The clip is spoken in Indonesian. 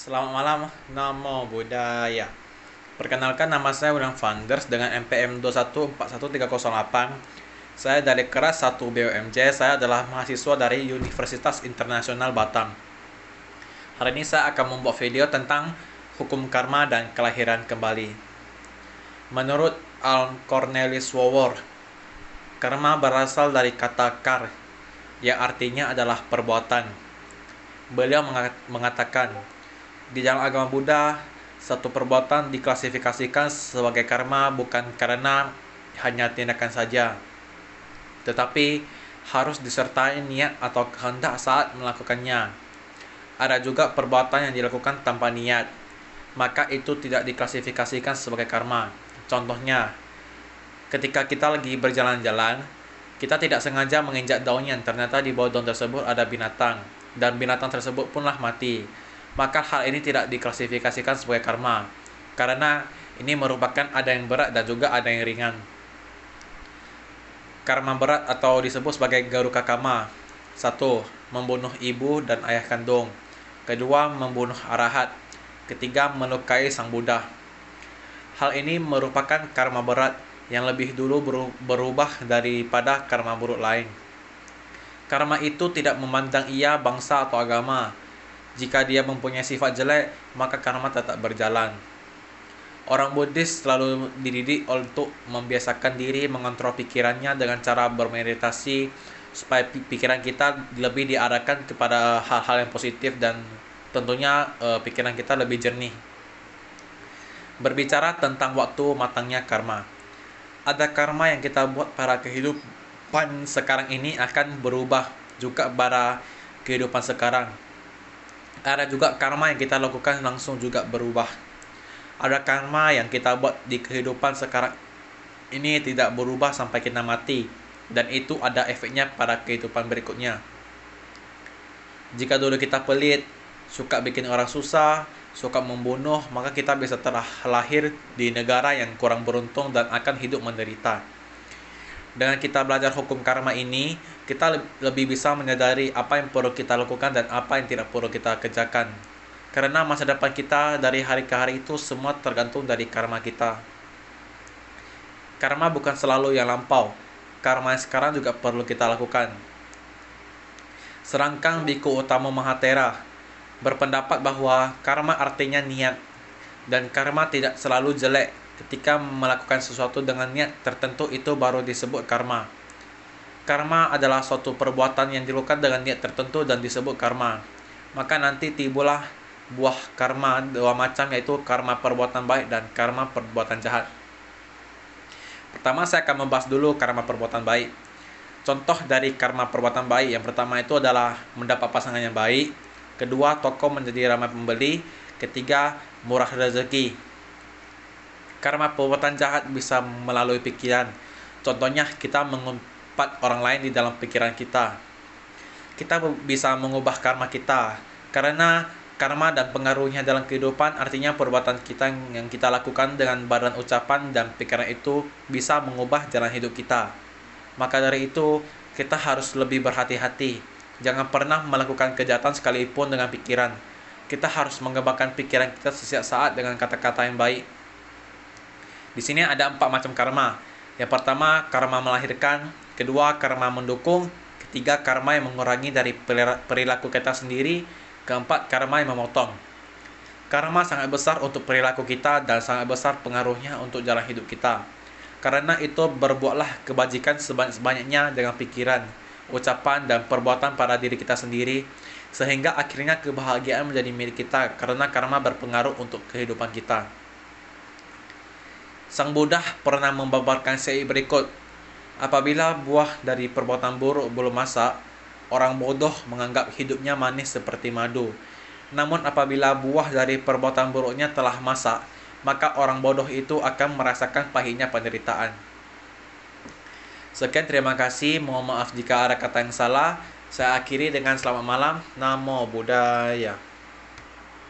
Selamat malam, Namo Buddhaya. Perkenalkan, nama saya William Vanders dengan NPM 2141308. Saya dari kelas 1 BUMJ. Saya adalah mahasiswa dari Universitas Internasional Batam. Hari ini saya akan membuat video tentang hukum karma dan kelahiran kembali. Menurut Al Cornelis Wower, karma berasal dari kata kar, yang artinya adalah perbuatan. Beliau mengatakan, di dalam agama Buddha, satu perbuatan diklasifikasikan sebagai karma bukan karena hanya tindakan saja, tetapi harus disertai niat atau kehendak saat melakukannya. Ada juga perbuatan yang dilakukan tanpa niat, maka itu tidak diklasifikasikan sebagai karma. Contohnya, ketika kita lagi berjalan-jalan, kita tidak sengaja menginjak daun yang ternyata di bawah daun tersebut ada binatang, dan binatang tersebut punlah mati. Maka hal ini tidak diklasifikasikan sebagai karma, karena ini merupakan ada yang berat dan juga ada yang ringan. Karma berat atau disebut sebagai Garuka Kama: 1. Membunuh ibu dan ayah kandung. 2. Membunuh arahat. 3. Melukai sang Buddha. Hal ini merupakan karma berat yang lebih dulu berubah daripada karma buruk lain. Karma itu tidak memandang ia bangsa atau agama. Jika dia mempunyai sifat jelek, maka karma tetap berjalan. Orang Buddhis selalu dididik untuk membiasakan diri mengontrol pikirannya dengan cara bermeditasi, supaya pikiran kita lebih diarahkan kepada hal-hal yang positif dan tentunya pikiran kita lebih jernih. Berbicara tentang waktu matangnya karma. Ada karma yang kita buat pada kehidupan sekarang ini akan berubah juga pada kehidupan sekarang. Ada juga karma yang kita lakukan langsung juga berubah. Ada karma yang kita buat di kehidupan sekarang ini tidak berubah sampai kita mati, dan itu ada efeknya pada kehidupan berikutnya. Jika dulu kita pelit, suka bikin orang susah, suka membunuh, maka kita bisa terlahir di negara yang kurang beruntung dan akan hidup menderita. Dengan kita belajar hukum karma ini, kita lebih bisa menyadari apa yang perlu kita lakukan dan apa yang tidak perlu kita kerjakan. Karena masa depan kita dari hari ke hari itu semua tergantung dari karma kita. Karma bukan selalu yang lampau. Karma yang sekarang juga perlu kita lakukan. Serangkang Biku Utama Mahatera berpendapat bahwa karma artinya niat, dan karma tidak selalu jelek. Ketika melakukan sesuatu dengan niat tertentu, itu baru disebut karma. Karma adalah suatu perbuatan yang dilakukan dengan niat tertentu dan disebut karma. Maka nanti timbullah buah karma dua macam, yaitu karma perbuatan baik dan karma perbuatan jahat. Pertama, saya akan membahas dulu karma perbuatan baik. Contoh dari karma perbuatan baik yang pertama itu adalah mendapat pasangan yang baik. Kedua, toko menjadi ramai pembeli. Ketiga, murah rezeki. Karma perbuatan jahat bisa melalui pikiran. Contohnya, kita mengumpat orang lain di dalam pikiran kita. Kita bisa mengubah karma kita, karena karma dan pengaruhnya dalam kehidupan artinya perbuatan kita yang kita lakukan dengan badan, ucapan, dan pikiran itu bisa mengubah jalan hidup kita. Maka dari itu, kita harus lebih berhati-hati. Jangan pernah melakukan kejahatan sekalipun dengan pikiran. Kita harus mengembangkan pikiran kita setiap saat dengan kata-kata yang baik. Di sini ada 4 macam karma. Yang pertama, karma melahirkan. Kedua, karma mendukung. Ketiga, karma yang mengurangi dari perilaku kita sendiri. Keempat, karma yang memotong. Karma sangat besar untuk perilaku kita dan sangat besar pengaruhnya untuk jalan hidup kita. Karena itu, berbuatlah kebajikan sebanyak-banyaknya dengan pikiran, ucapan, dan perbuatan pada diri kita sendiri, sehingga akhirnya kebahagiaan menjadi milik kita, karena karma berpengaruh untuk kehidupan kita. Sang Buddha pernah membabarkan syair berikut: apabila buah dari perbuatan buruk belum masak, orang bodoh menganggap hidupnya manis seperti madu. Namun apabila buah dari perbuatan buruknya telah masak, maka orang bodoh itu akan merasakan pahitnya penderitaan. Sekian, terima kasih. Mohon maaf jika ada kata yang salah. Saya akhiri dengan selamat malam. Namo Buddhaya.